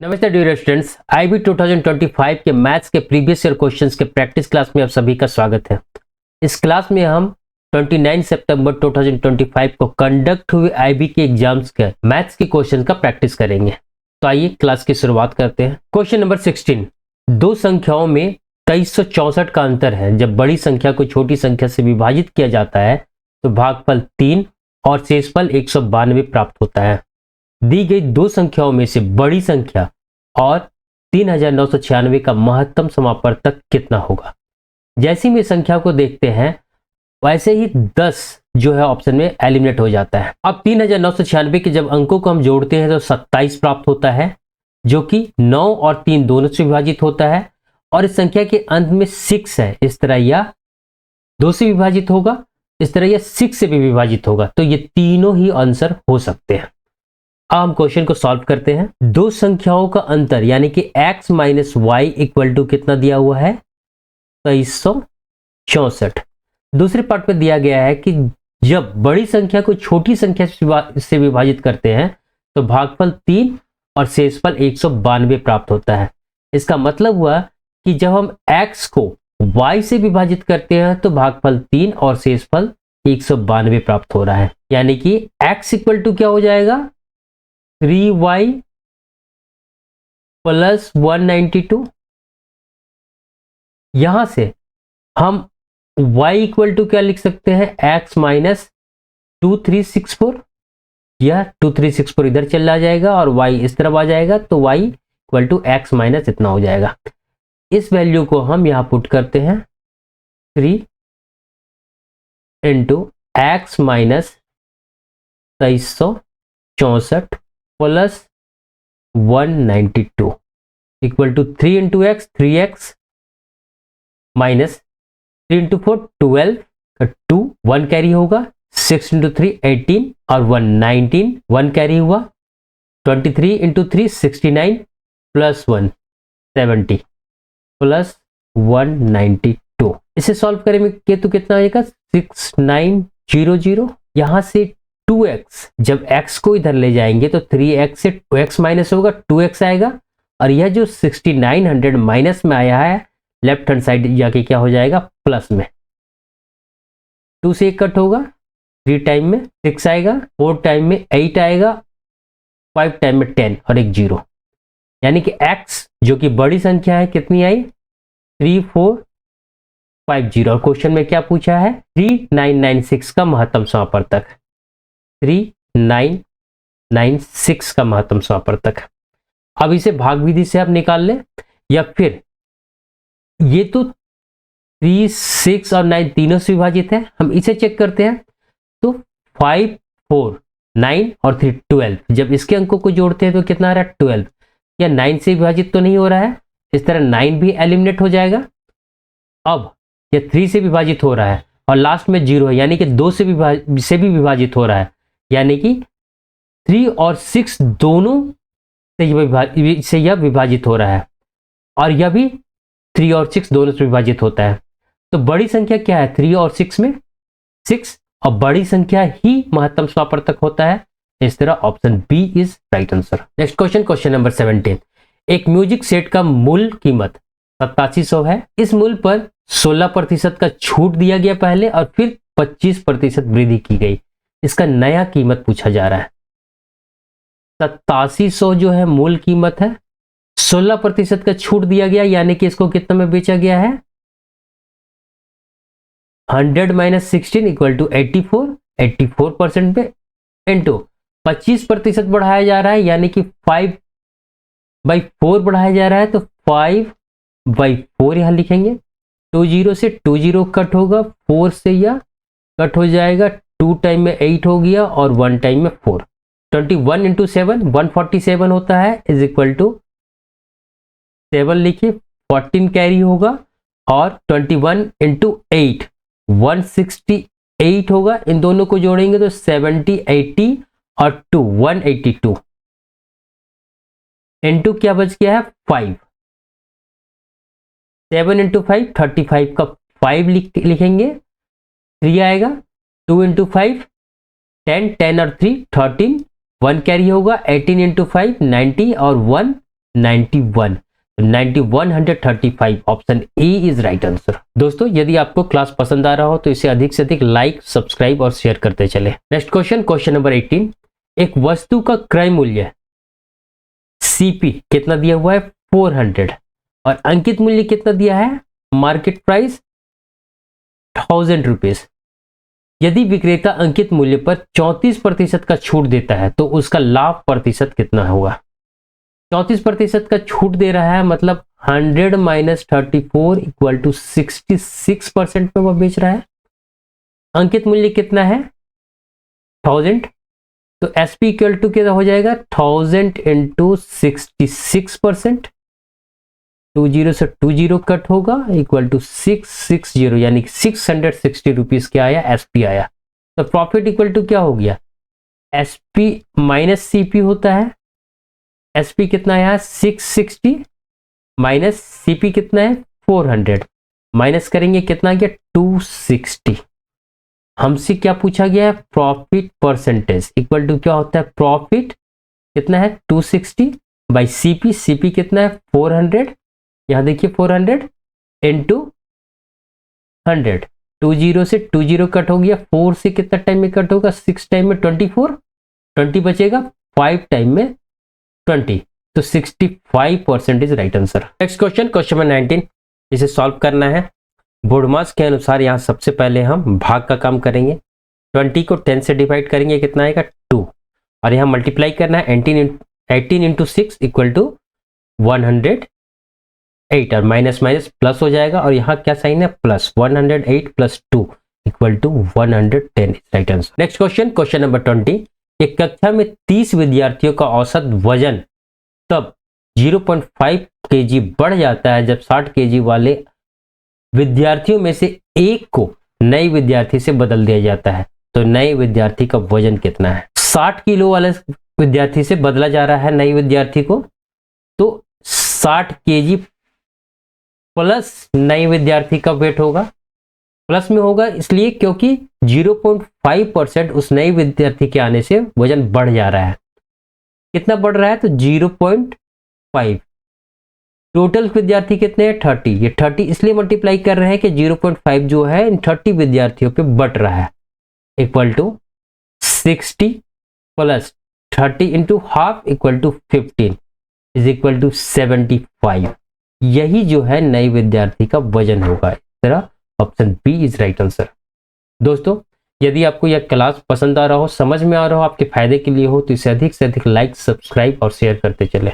नमस्ते dear students, IB 2025 के maths के प्रीवियस ईयर क्वेश्चंस के प्रैक्टिस क्लास में आप सभी का स्वागत है। इस क्लास में हम 29 सितंबर 2025 को कंडक्ट हुए आईबी के एग्जाम्स के मैथ्स के क्वेश्चन का प्रैक्टिस करेंगे। तो आइए क्लास की शुरुआत करते हैं। क्वेश्चन नंबर 16, दो संख्याओं में 2364 का अंतर है। जब बड़ी संख्या को छोटी संख्या से विभाजित किया जाता है तो भागफल 3 और शेषफल 192 प्राप्त होता है। दी गई दो संख्याओं में से बड़ी संख्या और 3996 का महत्तम समापवर्तक कितना होगा। जैसे ही संख्या को देखते हैं वैसे ही 10 जो है ऑप्शन में एलिमिनेट हो जाता है। अब 3996 के जब अंकों को हम जोड़ते हैं तो 27 प्राप्त होता है, जो कि 9 और 3 दोनों से विभाजित होता है। और इस संख्या के अंत में 6 है, इस तरह यह 2 से विभाजित होगा, इस तरह यह 6 से भी विभाजित होगा। तो ये तीनों ही आंसर हो सकते हैं। अब हम क्वेश्चन को सॉल्व करते हैं। दो संख्याओं का अंतर यानी कि x minus y equal to कितना दिया हुआ है, 2364। दूसरे पार्ट में दिया गया है कि जब बड़ी संख्या को छोटी संख्या से विभाजित करते हैं तो भागफल 3 और शेषफल 192 प्राप्त होता है। इसका मतलब हुआ कि जब हम x को y से विभाजित करते हैं तो भागफल 3 और शेषफल 192 प्राप्त हो रहा है। यानी कि x इक्वल टू क्या हो जाएगा, 3y प्लस 192। यहां से हम y इक्वल टू क्या लिख सकते हैं, x माइनस 2364। यह 2364 इधर चला जाएगा और y इस तरफ आ जाएगा, तो y equal to x minus इतना हो जाएगा। इस वैल्यू को हम यहां पुट करते हैं, 3 into x minus 2364 plus 192 equal to 3 into x, 3x minus 3 into 4 12, 2 1 carry होगा, 6 इंटू 3 18 और 119 1 कैरी हुआ, 23 इंटू 3 69 प्लस 1 70 प्लस 192। इसे सॉल्व करेंगे तो कितना आएगा, 6900। यहां से 2x, जब x को इधर ले जाएंगे तो 3x से 2x माइनस होगा, 2x आएगा। और यह जो 6900 माइनस में आया है लेफ्ट हैंड साइड जाके क्या हो जाएगा, प्लस में। 2 से 1 कट होगा, 3 टाइम में 6 आएगा, 4 टाइम में 8 आएगा, 5 टाइम में 10 और एक 0। यानी कि x जो कि बड़ी संख्या है कितनी आई, 3450। और क्वेश्चन में क्या पूछा है, 3996 का महत्तम समापवर्तक, 3996 का महत्तम समापवर्तक। अब इसे भाग विधि से आप निकाल लें, या फिर ये तो 3, 6 और 9 तीनों से विभाजित है, हम इसे चेक करते हैं। तो 5, 4, 9 और 3 12, जब इसके अंकों को जोड़ते हैं तो कितना आ रहा है, 12। या 9 से विभाजित तो नहीं हो रहा है, इस तरह 9 भी एलिमिनेट हो जाएगा। अब यह 3 से विभाजित हो रहा है और लास्ट में 0 है, यानी कि 2 से भी विभाजित हो रहा है। यानी कि 3 और 6 दोनों से यह विभाजित हो रहा है, और यह भी 3 और 6 दोनों से विभाजित होता है। तो बड़ी संख्या क्या है, 3 और 6 में 6, और बड़ी संख्या ही महत्तम समापवर्तक होता है। इस तरह option B is right answer. Next question, question number 17। एक म्यूजिक सेट का मूल कीमत 8700 है। इस मूल्य पर 16% का छूट दिया गया पहले और फिर 25% वृद्धि की गई। इसका नया कीमत पूछा जा रहा है। 8700 जो है मूल कीमत है, 16% का छूट दिया गया, यानी कि इसको कितना में बेचा गया है, 100 माइनस 16 इक्वल टू 84, 84% पे इंटू 25% बढ़ाया जा रहा है, यानी कि 5/4 बढ़ाया जा रहा है, तो 5/4 यहां लिखेंगे। 20 से 20 कट होगा, 4 से यह कट हो जाएगा, 2 टाइम में 8 हो गया और 1 टाइम में 4। 21 इंटू 7 147 होता है, इज इक्वल टू 7 लिखिए, 14 कैरी होगा, और 21 इंटू 8 168 होगा। इन दोनों को जोड़ेंगे तो 70 80 और 2 182 इंटू क्या बच गया है, 5। 7 इंटू 5 35 का 5 लिखेंगे, 3 आएगा, 2 इंटू 5 10 10 और 3 13, 1 कैरी होगा, 18 इंटू 5 90 और 1 91, 9135 option A is right answer. दोस्तों यदि आपको क्लास पसंद आ रहा हो तो इसे अधिक से अधिक लाइक, सब्सक्राइब और शेयर करते चले। नेक्स्ट क्वेश्चन, क्वेश्चन नंबर 18, एक वस्तु का क्रय मूल्य सीपी कितना दिया हुआ है 400 और अंकित मूल्य कितना दिया है मार्केट प्राइस 1000 रुपीज। यदि विक्रेता अंकित मूल्य पर 34% का छूट देता है तो उसका लाभ प्रतिशत कितना होगा। 34% का छूट दे रहा है मतलब 100 माइनस 34 इक्वल टू 66% पे वह बेच रहा है। अंकित मूल्य कितना है 1000, तो एसपी इक्वल टू क्या हो जाएगा 1000 इंटू 66%, 20 से 20 कट होगा इक्वल टू 660 यानी 660 रुपीज क्या आया एसपी आया। तो प्रॉफिट इक्वल टू क्या हो गया एसपी माइनस सीपी होता है। एसपी कितना आया 660 माइनस सीपी कितना है 400, माइनस करेंगे कितना गया 260। हमसे क्या पूछा गया है प्रॉफिट परसेंटेज इक्वल टू क्या होता है प्रॉफिट कितना है 260 बाई सीपी, सीपी कितना है 400, यहां देखिए 400 इंटू 100, 20 से 20 कट हो गया, 4 से कितना टाइम में कट होगा 6 टाइम में 24, 20 बचेगा 5 टाइम में 20, तो 65% is right answer. Next question, question number 19, इसे सॉल्व करना है। बोर्डमास के अनुसार यहां सबसे पहले हम भाग का काम करेंगे। 20 को 10 से डिवाइड करेंगे कितना आएगा 2 और यहां मल्टीप्लाई करना है 18 इंटू 6 इक्वल टू 108 और माइनस माइनस प्लस हो जाएगा और यहाँ क्या साइन है plus 108 plus 2 equal to 110 right answer. Next question, question number 20, एक कक्षा में 30 विद्यार्थियों का औसत वजन तब 0.5 kg बढ़ जाता है जब 60 kg वाले विद्यार्थियों में से एक को नए विद्यार्थी से बदल दिया जाता है, तो नए विद्यार्थी का वजन कितना है। 60 किलो वाले विद्यार्थी से बदला जा रहा है नए विद्यार्थी को, तो 60 kg प्लस नए विद्यार्थी का वेट होगा, प्लस में होगा इसलिए क्योंकि 0.5% उस नए विद्यार्थी के आने से वजन बढ़ जा रहा है। कितना बढ़ रहा है तो 0.5। टोटल विद्यार्थी कितने हैं 30, ये 30 इसलिए मल्टीप्लाई कर रहे हैं कि 0.5 जो है इन 30 विद्यार्थियों पे बढ़ रहा है equal to 60 plus 30 into half equal to 15 is equal to 75। यही जो है नए विद्यार्थी का वजन होगा। इस तरह option B is right answer. दोस्तों यदि आपको यह क्लास पसंद आ रहा हो, समझ में आ रहा हो, आपके फायदे के लिए हो, तो इसे अधिक से अधिक लाइक, सब्सक्राइब और शेयर करते चले।